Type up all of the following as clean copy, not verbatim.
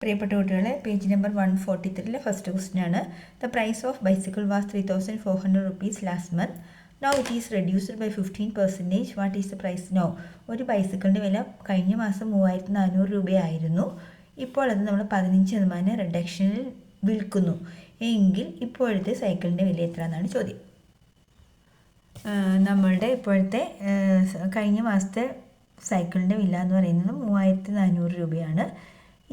പ്രിയപ്പെട്ട കുട്ടികളെ, page number 143 first question ആണ്. The price of bicycle was 3,400 rupees last month. Now it is reduced by 15%. What is the price now? ഒരു ബൈസിക്കിളിൻ്റെ വില കഴിഞ്ഞ മാസം 3,400 രൂപയായിരുന്നു. ഇപ്പോൾ അത് നമ്മൾ 15% റിഡക്ഷനിൽ വിൽക്കുന്നു എങ്കിൽ ഇപ്പോഴത്തെ സൈക്കിളിൻ്റെ വില എത്ര എന്നാണ് ചോദ്യം. നമ്മളുടെ ഇപ്പോഴത്തെ കഴിഞ്ഞ മാസത്തെ സൈക്കിളിൻ്റെ വില എന്ന് പറയുന്നത് 3,400 രൂപയാണ്.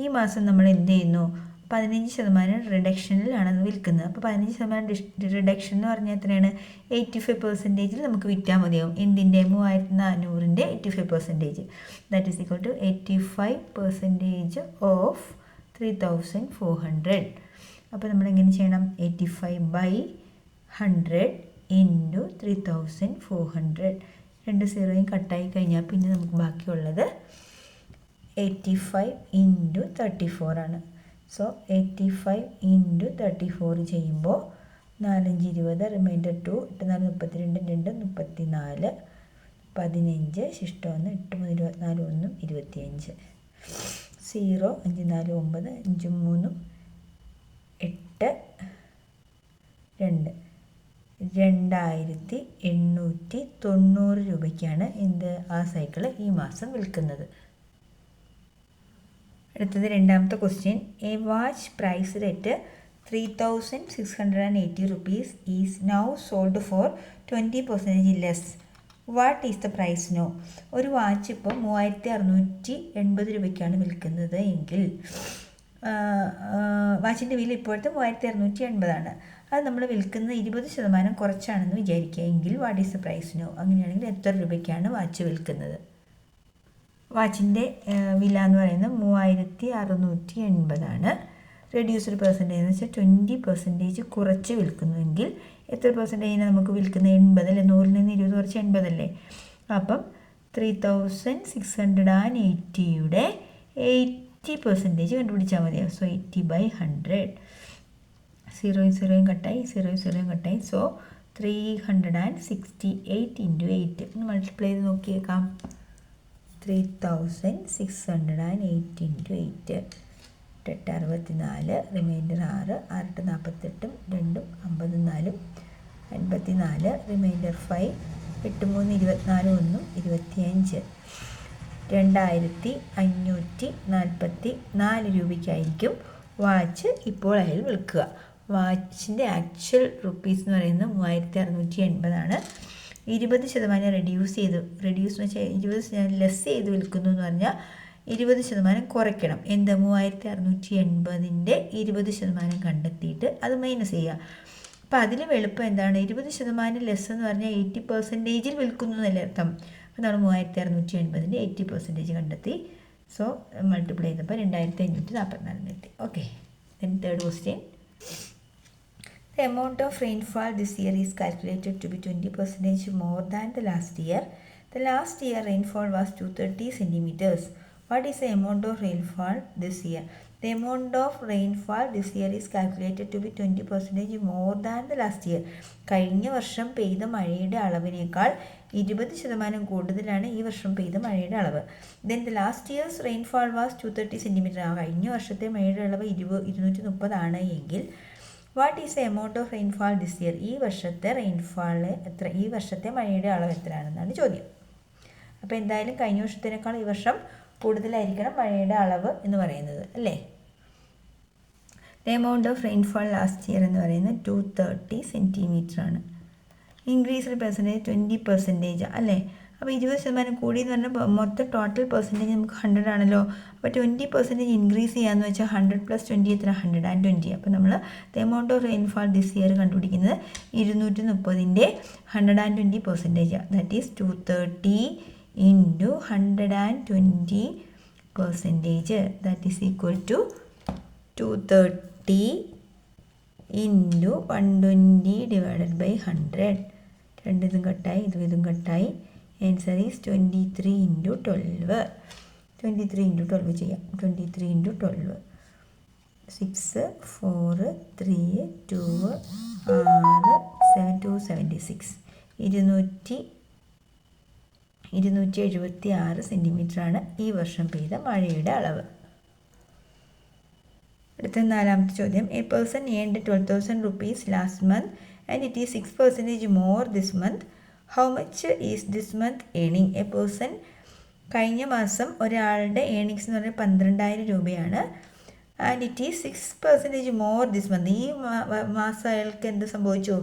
ഈ മാസം നമ്മൾ എന്ത് ചെയ്യുന്നു? 15% റിഡക്ഷനിലാണ് അത് വിൽക്കുന്നത്. അപ്പോൾ 15% റിഡക്ഷൻ എന്ന് പറഞ്ഞാൽ എത്രയാണ്? 85% നമുക്ക് വിറ്റാൽ മതിയാവും. എന്തിൻ്റെ? 3,400ൻ്റെ 85%. That is equal to 85% of 3,400. അപ്പോൾ നമ്മൾ എങ്ങനെ ചെയ്യണം? 85/100 ഇൻറ്റു 3,400. 2 സീറോയും കട്ടായി കഴിഞ്ഞാൽ പിന്നെ നമുക്ക് ബാക്കിയുള്ളത് 85 ഇൻറ്റു 34 ആണ്. സോ 85 ഇൻറ്റു 34 ചെയ്യുമ്പോൾ 4 5 20, റിമൈൻഡർ 2, 8 4 32, 2 34, 15, ശിഷ്ടം 1, 8 3 24, 1 25, 0 5 4 9, 5 3 8 2, 2,890 രൂപയ്ക്കാണ് ആ സൈക്കിള് ഈ മാസം വിൽക്കുന്നത്. അടുത്തത് രണ്ടാമത്തെ question. A watch priced at 3,680 rupees is now sold for 20% less. What is the price now? ഒരു വാച്ച് ഇപ്പോൾ 3,680 രൂപയ്ക്കാണ് വിൽക്കുന്നത് എങ്കിൽ വാച്ചിൻ്റെ വില ഇപ്പോഴത്തെ 3,680 ആണ്. അത് നമ്മൾ വിൽക്കുന്നത് 20% കുറച്ചാണെന്ന് വിചാരിക്കുക എങ്കിൽ what is the price now? അങ്ങനെയാണെങ്കിൽ എത്ര രൂപയ്ക്കാണ് വാച്ച് വിൽക്കുന്നത്? വാച്ചിൻ്റെ വില എന്ന് പറയുന്നത് 3,680 ആണ്. റെഡ്യൂസ്ഡ് പെർസെൻറ്റേജ് എന്ന് വെച്ചാൽ 20% കുറച്ച് വിൽക്കുന്നുവെങ്കിൽ എത്ര പെർസെൻറ്റേജിന് നമുക്ക് വിൽക്കുന്നത്? 80 അല്ലേ? 100ൽ നിന്ന് 20 കുറച്ച് 80 അല്ലേ? അപ്പം 3,680യുടെ 80% കണ്ടുപിടിച്ചാൽ മതിയാവും. സോ 80/100. 0 കട്ടായി, 0 കട്ടായി. സോ 368 ഇൻറ്റു 8 മൾട്ടിപ്ലൈ ചെയ്ത് നോക്കിയേക്കാം. 3,608 ഇൻറ്റു 8, 8 64, റിമൈൻഡർ 6, 6 48, 2 54, 54, റിമൈൻഡർ 5, 8 3 24, 1 25, 2,544 രൂപയ്ക്കായിരിക്കും വാച്ച് ഇപ്പോൾ അയാൾ വിൽക്കുക. വാച്ചിൻ്റെ ആക്ച്വൽ റുപ്പീസ് എന്ന് പറയുന്നത് 3,680 ആണ്. 20% റെഡ്യൂസ് എന്ന് വെച്ചാൽ 20% ലെസ് ചെയ്ത് വിൽക്കുന്നു എന്ന് പറഞ്ഞാൽ 20% കുറയ്ക്കണം. എന്ത്? 3,680ൻ്റെ 20% കണ്ടെത്തിയിട്ട് അത് മൈനസ് ചെയ്യുക. അപ്പോൾ അതിൽ എളുപ്പം എന്താണ്? 20% ലെസ് എന്ന് പറഞ്ഞാൽ 80%ൽ വിൽക്കുന്നു എന്നല്ലേ അർത്ഥം. അപ്പോൾ നമ്മൾ 3,680ൻ്റെ 80% കണ്ടെത്തി. സോ മൾട്ടിപ്ലൈ ചെയ്തപ്പോൾ 2,544 എത്തി. Okay. Then third question. The amount of rainfall this year is calculated to be 20% more than the last year. The last year rainfall was 230 centimeters. What is the amount of rainfall this year? The amount of rainfall this year is calculated to be 20% more than the last year. കഴിഞ്ഞ വർഷം പെയ്ത മഴയുടെ അളവിനേക്കാൾ 20% കൂടുതലാണ് ഈ വർഷം പെയ്ത മഴയുടെ അളവ്. Then the last year's rainfall was 230 centimeters. കഴിഞ്ഞ വർഷത്തെ മഴയുടെ അളവ് 230 ആണ് എങ്കിൽ what is the amount of rainfall this year? ഈ വർഷത്തെ റെയിൻഫാൾ എത്ര? ഈ വർഷത്തെ മഴയുടെ അളവ് എത്രയാണെന്നാണ് ചോദ്യം. അപ്പോൾ എന്തായാലും കഴിഞ്ഞ വർഷത്തിനേക്കാൾ ഈ വർഷം കൂടുതലായിരിക്കണം മഴയുടെ അളവ് എന്ന് പറയുന്നത് അല്ലേ? The amount of rainfall last year എന്ന് പറയുന്നത് 230 സെൻറ്റിമീറ്റർ ആണ്. ഇൻക്രീസ്ഡ് പെർസെൻറ്റേജ് 20% അല്ലേ? അപ്പോൾ 20% കൂടി എന്ന് പറഞ്ഞാൽ മൊത്തം ടോട്ടൽ പെർസെൻറ്റേജ് നമുക്ക് 100 ആണല്ലോ. അപ്പോൾ 20% ഇൻക്രീസ് ചെയ്യാന്ന് വെച്ചാൽ 100 + 20 എത്ര? 120. അപ്പോൾ നമ്മൾ the amount of rainfall this year കണ്ടുപിടിക്കുന്നത് 230ൻ്റെ 120%. That is 230 into 120%. That is equal to 230 into 120 divided by 100. രണ്ടിതും കട്ടായി, ഇതും കട്ടായി. Answer is 23 into 12. 23 ഇൻറ്റു 12 ചെയ്യാം. 23 ഇൻറ്റു 12, 6 4 3 2 6 7 276, 276 സെൻറ്റിമീറ്ററാണ് ഈ വർഷം പെയ്ത മഴയുടെ അളവ്. അടുത്ത 4ാമത്തെ ചോദ്യം. A person earned 12,000 rupees last month and it is 6% more this month. How much is this month earning? A person കഴിഞ്ഞ മാസം ഒരാളുടെ ഏണിങ്സ് എന്ന് പറഞ്ഞാൽ 12,000 രൂപയാണ്. And it is 6% more this month. ഈ മാസം അയാൾക്ക് എന്ത് സംഭവിച്ചു?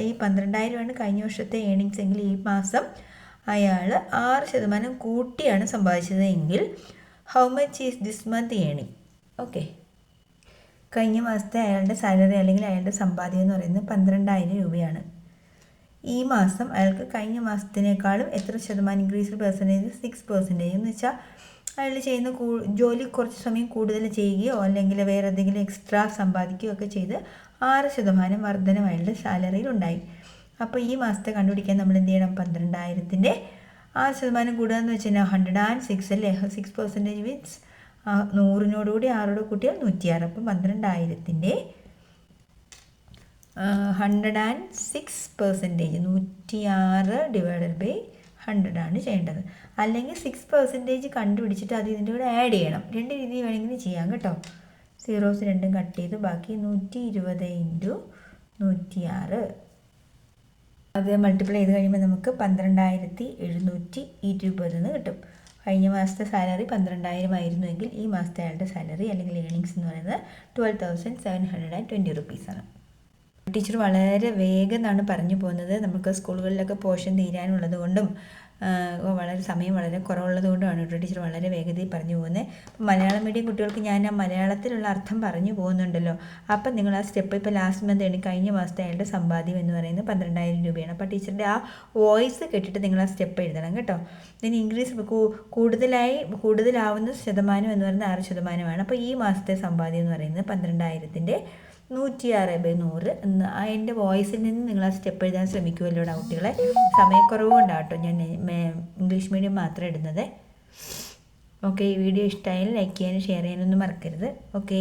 ഈ 12,000 കഴിഞ്ഞ വർഷത്തെ ഏണിങ്സ് എങ്കിൽ ഈ മാസം അയാൾ 6% കൂട്ടിയാണ് സമ്പാദിച്ചത് എങ്കിൽ how much is this month earning? Okay, കഴിഞ്ഞ മാസത്തെ അയാളുടെ സാലറി അല്ലെങ്കിൽ അയാളുടെ സമ്പാദ്യം എന്ന് പറയുന്നത് 12,000 രൂപയാണ്. ഈ മാസം അയാൾക്ക് കഴിഞ്ഞ മാസത്തിനേക്കാളും എത്ര ശതമാനം ഇൻക്രീസ്? പെർസെൻറ്റേജ് 6%. എന്ന് വെച്ചാൽ അയാൾ ചെയ്യുന്ന ജോലി കുറച്ച് സമയം കൂടുതൽ ചെയ്യുകയോ അല്ലെങ്കിൽ വേറെ എന്തെങ്കിലും എക്സ്ട്രാ സമ്പാദിക്കുകയോ ഒക്കെ ചെയ്ത് 6% വർധനം അയാളുടെ സാലറിയിൽ ഉണ്ടായി. അപ്പോൾ ഈ മാസത്തെ കണ്ടുപിടിക്കാൻ നമ്മൾ എന്ത് ചെയ്യണം? 12,000-ൻ്റെ 6% കൂടുക എന്ന് വെച്ച് കഴിഞ്ഞാൽ 106 അല്ലേ? 6% മീൻസ് 100-നോടുകൂടി 6 കൂട്ടിയാൽ 106. അപ്പം 12,000-ൻ്റെ 106%, 106 ഡിവൈഡഡ് ബൈ 100 ആണ് ചെയ്യേണ്ടത്. അല്ലെങ്കിൽ 6% കണ്ടുപിടിച്ചിട്ട് അത് ഇതിൻ്റെ കൂടെ ആഡ് ചെയ്യണം. 2 രീതി വേണമെങ്കിലും ചെയ്യാം കേട്ടോ. സീറോസ് രണ്ടും കട്ട് ചെയ്ത് ബാക്കി 120 × 106 അത് മൾട്ടിപ്ലൈ ചെയ്ത് കഴിയുമ്പോൾ നമുക്ക് 12,720 കിട്ടും. കഴിഞ്ഞ മാസത്തെ സാലറി 12,000 ആയിരുന്നുവെങ്കിൽ ഈ മാസത്തെ അയാളുടെ സാലറി അല്ലെങ്കിൽ ഏണിങ്സ് എന്ന് പറയുന്നത് 12,720 റുപ്പീസാണ്. ടീച്ചർ വളരെ വേഗമെന്നാണ് പറഞ്ഞു പോകുന്നത്. നമുക്ക് സ്കൂളുകളിലൊക്കെ പോർഷൻ തീരാനുള്ളത് കൊണ്ടും വളരെ സമയം വളരെ കുറവുള്ളത് കൊണ്ടുമാണ് കേട്ടോ ടീച്ചർ വളരെ വേഗതയിൽ പറഞ്ഞു പോകുന്നത്. അപ്പോൾ മലയാളം മീഡിയം കുട്ടികൾക്ക് ഞാൻ ആ മലയാളത്തിലുള്ള അർത്ഥം പറഞ്ഞു പോകുന്നുണ്ടല്ലോ. അപ്പം നിങ്ങൾ ആ സ്റ്റെപ്പ് ഇപ്പോൾ ലാസ്റ്റ് മന്ത് കഴിഞ്ഞ മാസത്തെ അയാളുടെ സമ്പാദ്യം എന്ന് പറയുന്നത് 12,000 രൂപയാണ്. അപ്പോൾ ടീച്ചറിൻ്റെ ആ വോയിസ് കേട്ടിട്ട് നിങ്ങൾ ആ സ്റ്റെപ്പ് എഴുതണം കേട്ടോ. ഇതിന് ഇൻക്രീസ് കൂടുതലാവുന്ന ശതമാനം എന്ന് പറയുന്നത് 6%. അപ്പോൾ ഈ മാസത്തെ സമ്പാദ്യം എന്ന് പറയുന്നത് 12,000-ൻ്റെ 106/100 എന്ന് എൻ്റെ വോയിസിൽ നിന്ന് നിങ്ങൾ ആ സ്റ്റെപ്പ് എഴുതാൻ ശ്രമിക്കുമല്ലോ കുട്ടികളെ. സമയക്കുറവ് കൊണ്ടാട്ടോ ഞാൻ ഇംഗ്ലീഷ് മീഡിയം മാത്രം ഇടുന്നത്. ഓക്കെ, ഈ വീഡിയോ ഇഷ്ടമായാലും ലൈക്ക് ചെയ്യാനും ഷെയർ ചെയ്യാനൊന്നും മറക്കരുത്. ഓക്കെ.